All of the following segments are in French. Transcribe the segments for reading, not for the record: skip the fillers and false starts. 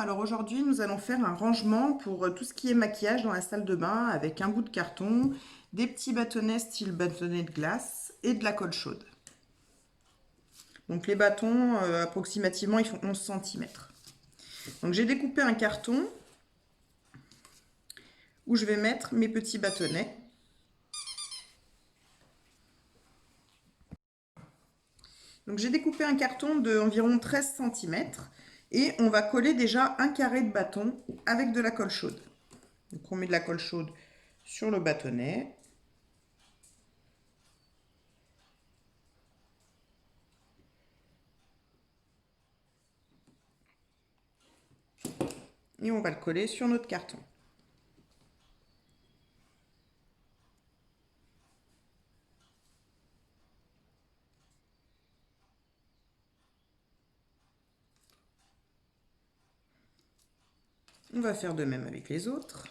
Alors aujourd'hui, nous allons faire un rangement pour tout ce qui est maquillage dans la salle de bain avec un bout de carton, des petits bâtonnets style bâtonnet de glace et de la colle chaude. Donc les bâtons, approximativement, ils font 11 cm. Donc j'ai découpé un carton où je vais mettre mes petits bâtonnets. Donc j'ai découpé un carton d'environ 13 cm et on va coller déjà un carré de bâton avec de la colle chaude. Donc on met de la colle chaude sur le bâtonnet. Et on va le coller sur notre carton. On va faire de même avec les autres.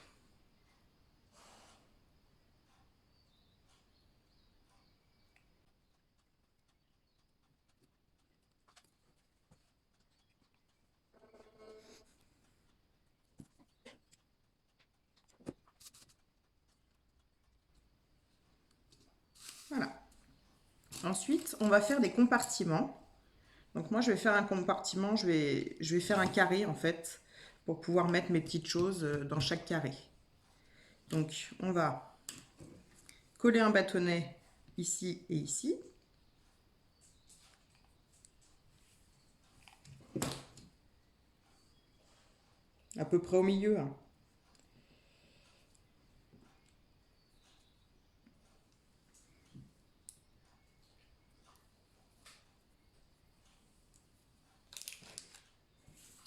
Voilà. Ensuite, on va faire des compartiments. Donc moi, je vais faire un compartiment, je vais faire un carré en fait, pour pouvoir mettre mes petites choses dans chaque carré. Donc on va coller un bâtonnet ici et ici. À peu près au milieu, hein.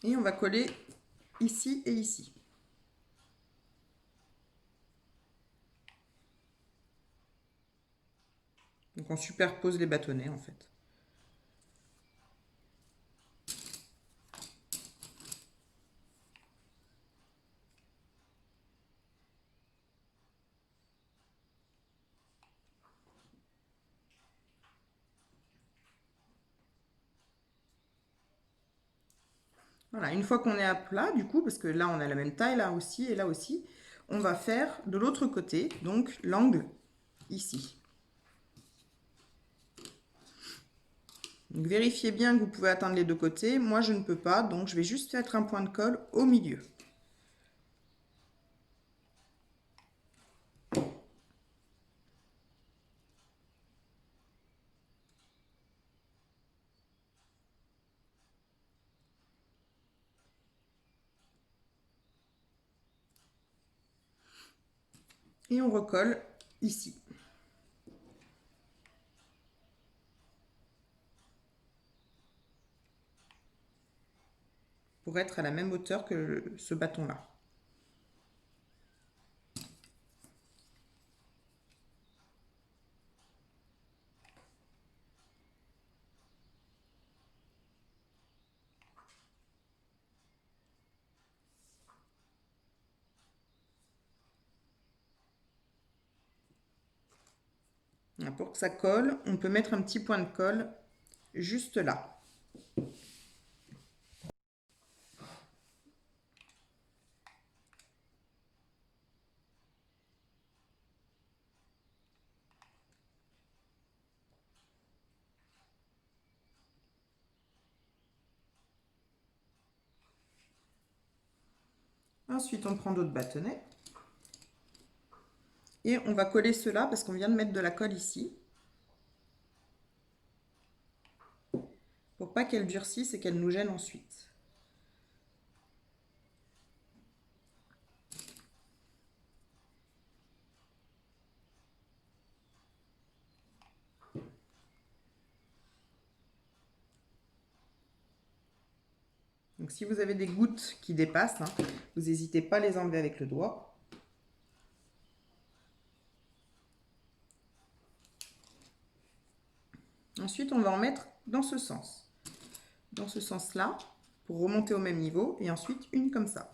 Et on va coller ici et ici. Donc on superpose les bâtonnets en fait. Voilà, une fois qu'on est à plat, du coup, parce que là on a la même taille, là aussi et là aussi, on va faire de l'autre côté, donc l'angle ici. Donc vérifiez bien que vous pouvez atteindre les deux côtés. Moi, je ne peux pas, donc je vais juste mettre un point de colle au milieu. Et on recolle ici. Pour être à la même hauteur que ce bâton-là. Pour que ça colle, on peut mettre un petit point de colle juste là. Ensuite, on prend d'autres bâtonnets. Et on va coller cela parce qu'on vient de mettre de la colle ici. Pour pas qu'elle durcisse et qu'elle nous gêne ensuite. Donc si vous avez des gouttes qui dépassent, hein, vous n'hésitez pas à les enlever avec le doigt. Ensuite, on va en mettre dans ce sens. Dans ce sens-là, pour remonter au même niveau. Et ensuite, une comme ça.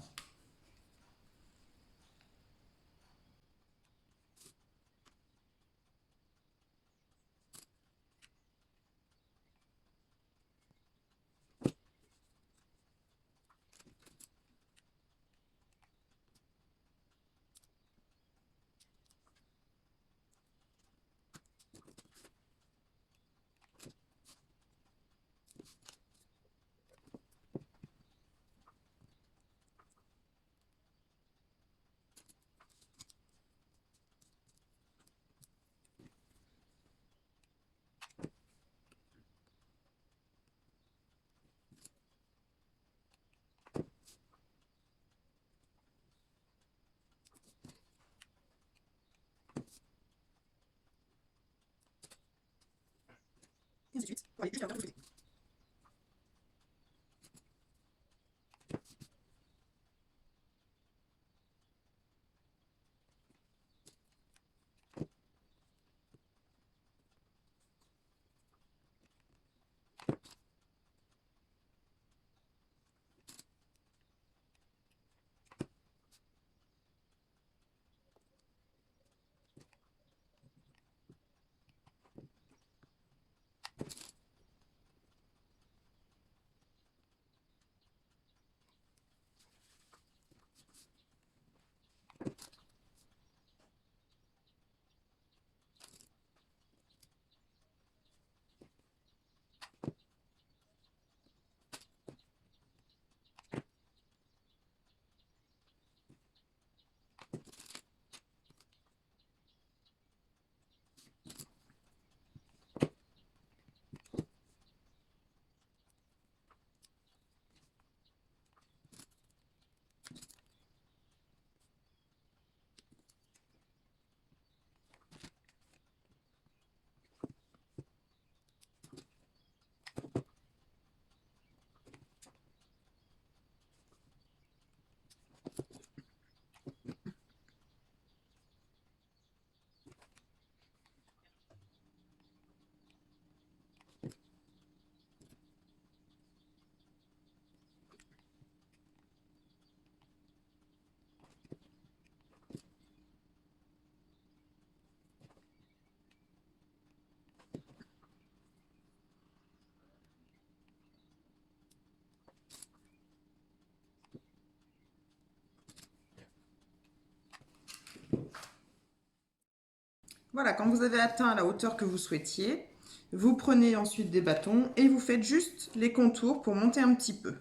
ainsi de suite, pour aller jusqu'à la hauteur que vous souhaitez. Voilà, quand vous avez atteint la hauteur que vous souhaitiez, vous prenez ensuite des bâtons et vous faites juste les contours pour monter un petit peu.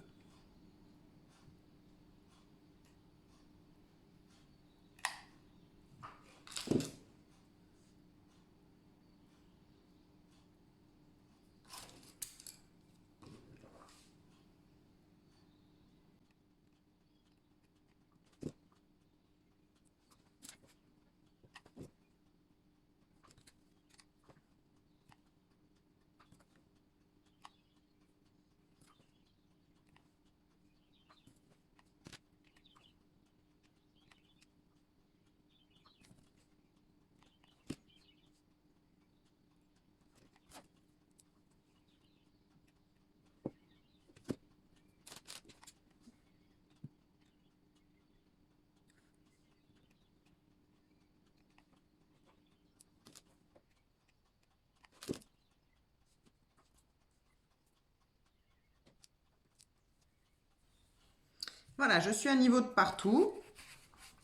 Voilà, je suis à niveau de partout.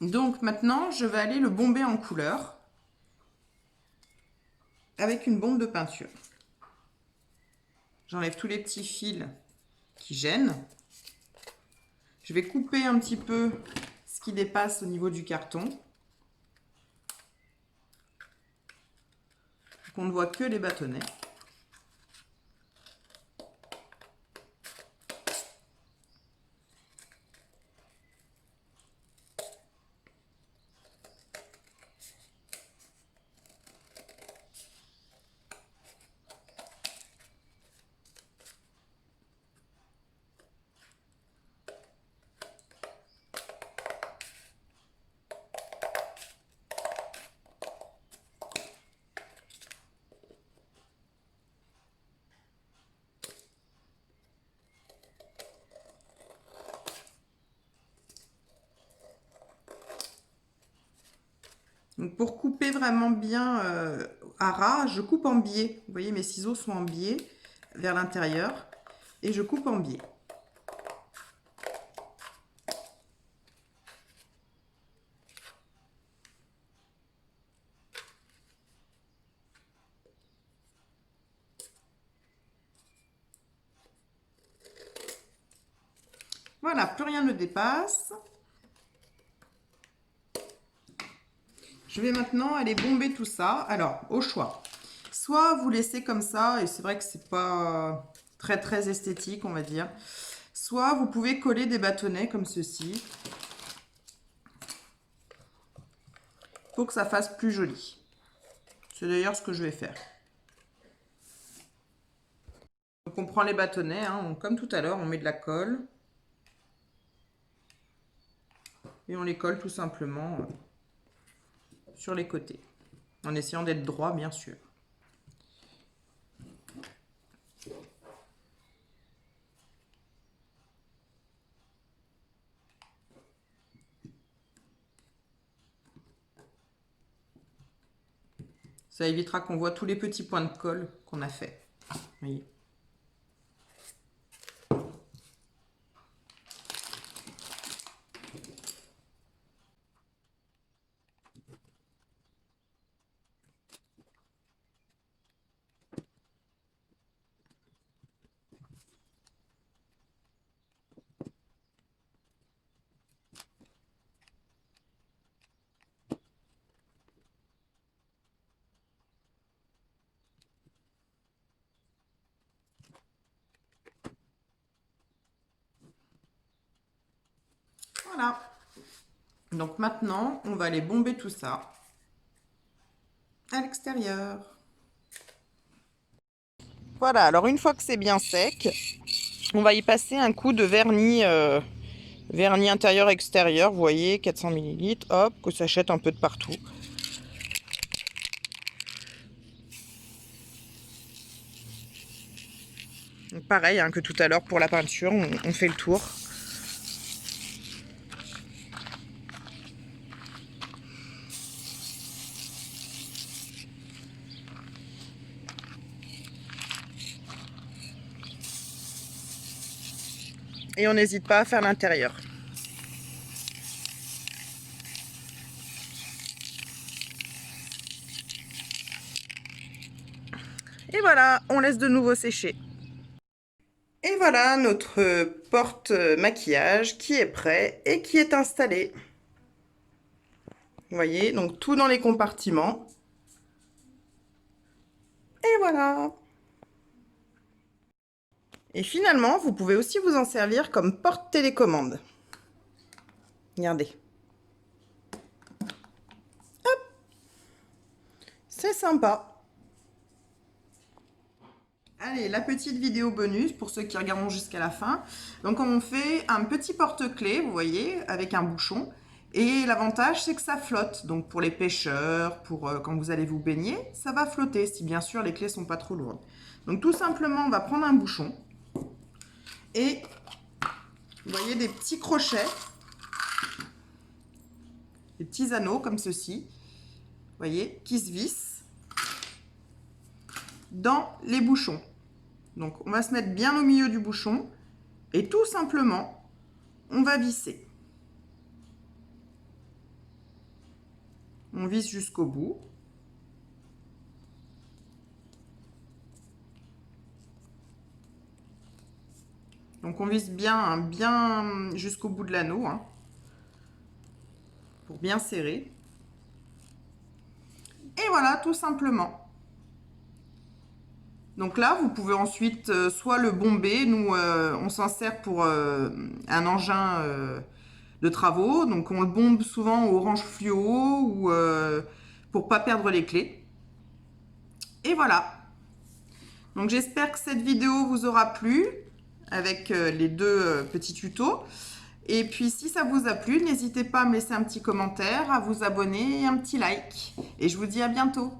Donc maintenant, je vais aller le bomber en couleur avec une bombe de peinture. J'enlève tous les petits fils qui gênent. Je vais couper un petit peu ce qui dépasse au niveau du carton. Qu'on ne voit que les bâtonnets. Donc pour couper vraiment bien à ras, je coupe en biais. Vous voyez, mes ciseaux sont en biais vers l'intérieur et je coupe en biais. Voilà, plus rien ne dépasse. Je vais maintenant aller bomber tout ça. Alors, au choix. Soit vous laissez comme ça, et c'est vrai que c'est pas très esthétique, on va dire. Soit vous pouvez coller des bâtonnets comme ceci pour que ça fasse plus joli. C'est d'ailleurs ce que je vais faire. Donc on prend les bâtonnets, hein, comme tout à l'heure, on met de la colle. Et on les colle tout simplement sur les côtés. En essayant d'être droit, bien sûr. Ça évitera qu'on voit tous les petits points de colle qu'on a fait. Voyez. Voilà. Donc maintenant, on va aller bomber tout ça à l'extérieur. Voilà, alors une fois que c'est bien sec, on va y passer un coup de vernis, vernis intérieur-extérieur, vous voyez, 400 ml, hop, que ça jette un peu de partout. Donc pareil hein, que tout à l'heure pour la peinture, on fait le tour. Et on n'hésite pas à faire l'intérieur. Et voilà, on laisse de nouveau sécher. Et voilà notre porte maquillage qui est prêt et qui est installé. Vous voyez, donc tout dans les compartiments. Et voilà. Et finalement, vous pouvez aussi vous en servir comme porte télécommande. Regardez. Hop. C'est sympa. Allez, la petite vidéo bonus pour ceux qui regarderont jusqu'à la fin. Donc on fait un petit porte-clés, vous voyez, avec un bouchon. Et l'avantage, c'est que ça flotte. Donc pour les pêcheurs, pour quand vous allez vous baigner, ça va flotter, si bien sûr les clés sont pas trop lourdes. Donc tout simplement, on va prendre un bouchon. Et vous voyez des petits crochets, des petits anneaux comme ceci, vous voyez, qui se vissent dans les bouchons. Donc on va se mettre bien au milieu du bouchon et tout simplement, on va visser. On visse jusqu'au bout. Donc on visse bien, hein, bien jusqu'au bout de l'anneau, hein, pour bien serrer. Et voilà, tout simplement. Donc là, vous pouvez ensuite soit le bomber. Nous, on s'en sert pour un engin de travaux. Donc on le bombe souvent au orange fluo ou pour pas perdre les clés. Et voilà. Donc j'espère que cette vidéo vous aura plu avec les deux petits tutos. Et puis si ça vous a plu, n'hésitez pas à me laisser un petit commentaire, à vous abonner et un petit like. Et je vous dis à bientôt.